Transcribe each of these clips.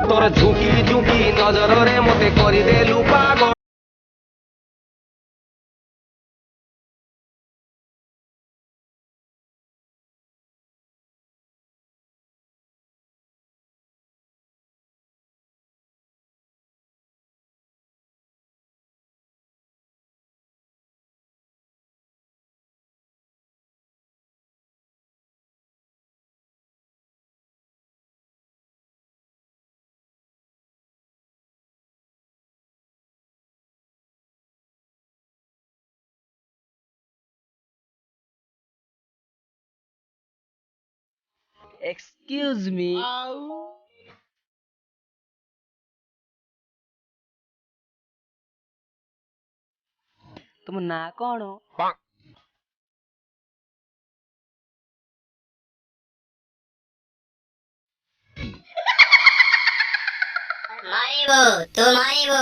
तोर झुकी झुकी नजर रे मते करी देलु पागल। Excuse me. तुम ना कौन हो? मारिबो तू मारिबो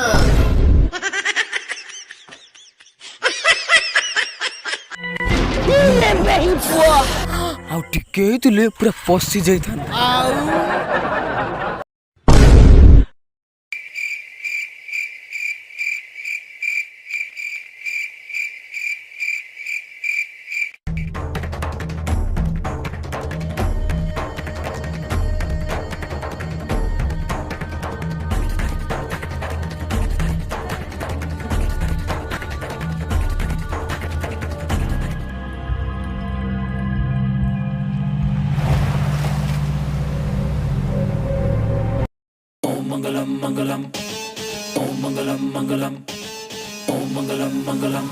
आउ टिके तुले पूरा पसी जाइथान। मंगलम मंगलम ओम मंगलम मंगलम ओम मंगलम मंगलम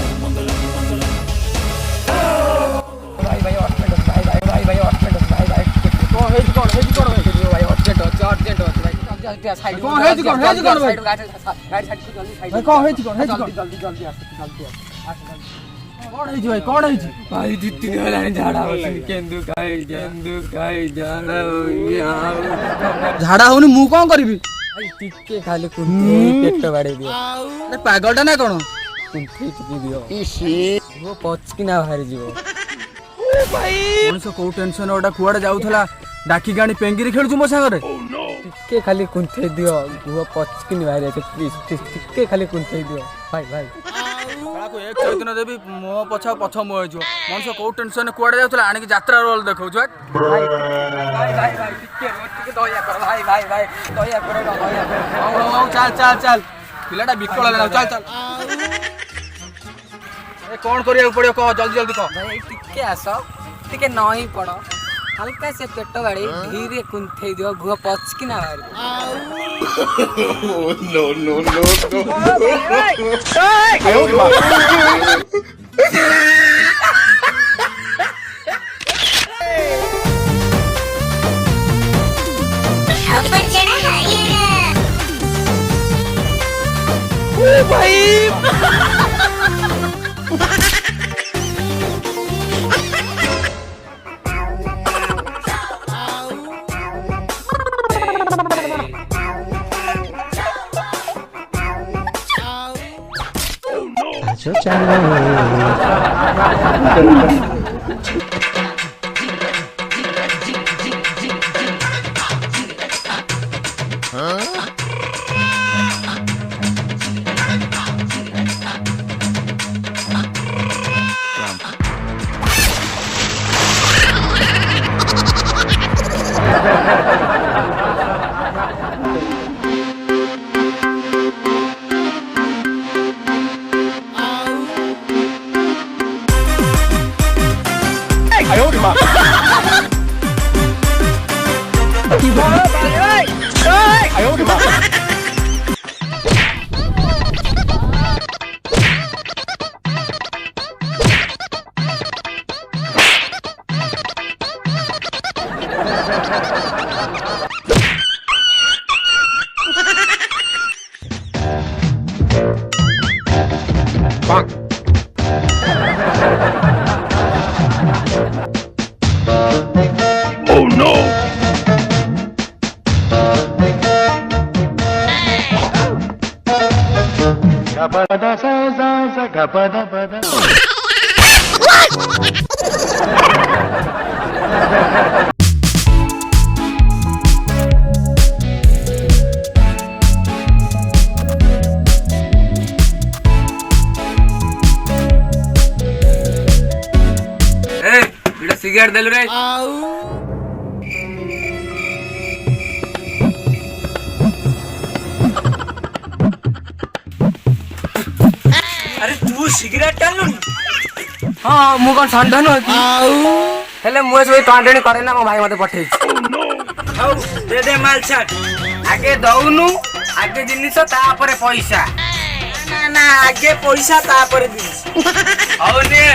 ओम मंगलम मंगलम। भाई भाई हॉस्पिटल भाई भाई भाई भाई हॉस्पिटल भाई भाई कौन है भाई हॉस्पिटल अर्जेंट भाई साइड कौन है भाई गाड़ी साइड जल्दी साइड भाई कौन है जल्दी जल्दी आस कौन है कौन है भाई दित्ती गलानी झाड़ा होसी केंदु काई झाड़ा हो गया झाड़ा होनी मु कोन करबी भाई टिके खाली कुंते पेट बाड़े दियो अरे पागलटा ना कोन कुंते टिके दियो इसी वो पचकी ना बाहर जीवो ओ भाई कोनसो को टेंशन ओडा कुआडे जाउथला डाकी गाणी पेंगिरी खेलछु मो संगरे टिके खाली कुंते दियो वो पचकी नि बाहर प्लीज टिके खाली कुंते दियो भाई भाई को एक चैतन देवी मो पछा पछ मो हो मनुष्य को टेंशन कुआडे जाउतला आनी यात्रा रोल देखौ छ भाई भाई भाई भाई टिके दया कर भाई भाई भाई दया कर चल चल चल पिलाटा बिकल ले चल चल ए कोन करिया पड़ियो कह जल्दी जल्दी कह भाई टिके आसो टिके नई पड़ो हल्का से पेट बाड़ी धीरे कुंथे दियो गुह पचकी ना बाहर नो नो नो ऊपर चढ़ा है ओ भाई सिगरेट देलु रे अरे तू सिगरेट टालु हाँ मु कौन षंढ नुह हेले मु सब टंडणी करे ना मो भाई मते पठेई हौ दे दे माल छाट आगे दउनु आगे जिनिस तापरे पैसा ना ना आगे पैसा तापर दिस हौ ने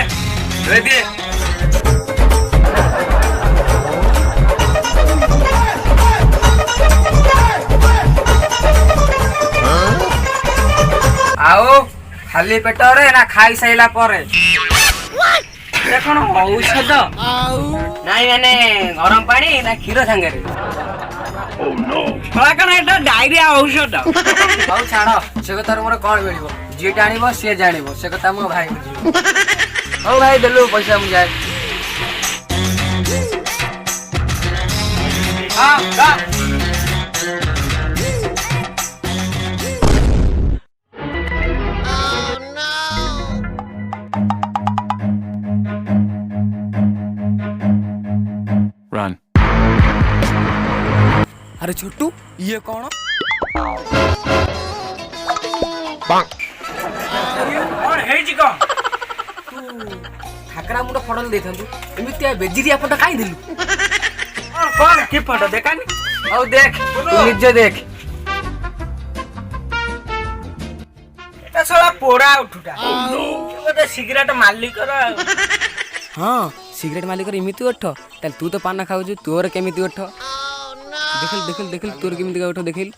दे दे आओ खाली पेटरे ना खाई साइला परे देखो औषध नाई माने गरम पानी ना क्षीर संगे कण एटा डायरिया औषध हौ छाड़ से कथा मोर कौन मिलिबो जे जानिबो से जानिबो से कथा मो भाई बुझिबो हौ भाई देलु पैसा मु जाय हां का Run. अरे छोटू ये कौन कौन है जी को ठाकरा मुंड फडल देथंतु एमितिया बेजिरिया पट काई देलु कौन की फोटो देखानी औ देख तू निजे देख एटा साला पोड़ा उठुटा गोटे सिगरेट मालिक रा हाँ सिगरेट मालिक एमिति ओठ ताल तू तो पाना खाऊ तोर केमिति ओठ देखल देखल देखल तोर केमिति ओठ देखल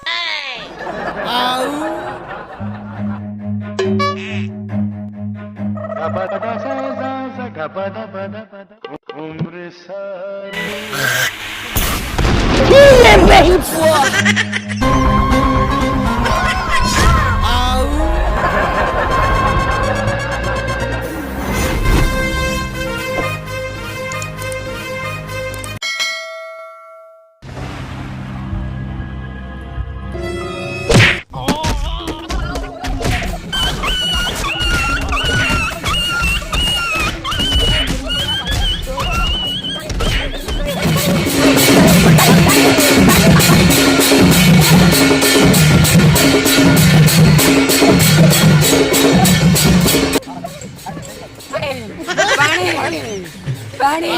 पानी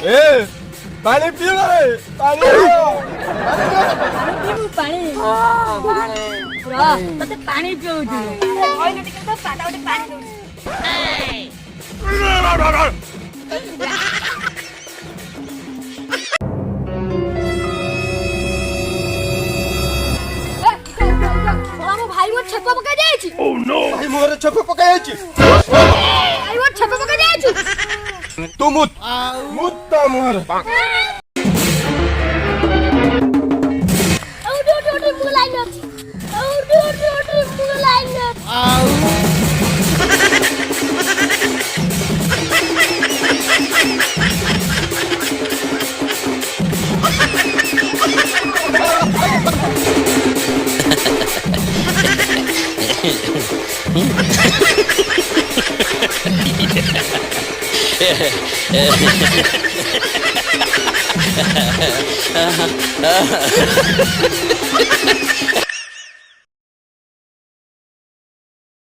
ए पानी पियो रे पानी तते पानी पिउछु ओइ नति के पाटा उठे पानी दउ हम भाई वो छप्पा पका जायछि ओह नो भाई मोरे छप्पा पकाय छी भाई वो छप्पा पका जायछि तू मुत ता मोर औ मुलाइन औ मुलाइन Ha ha ha.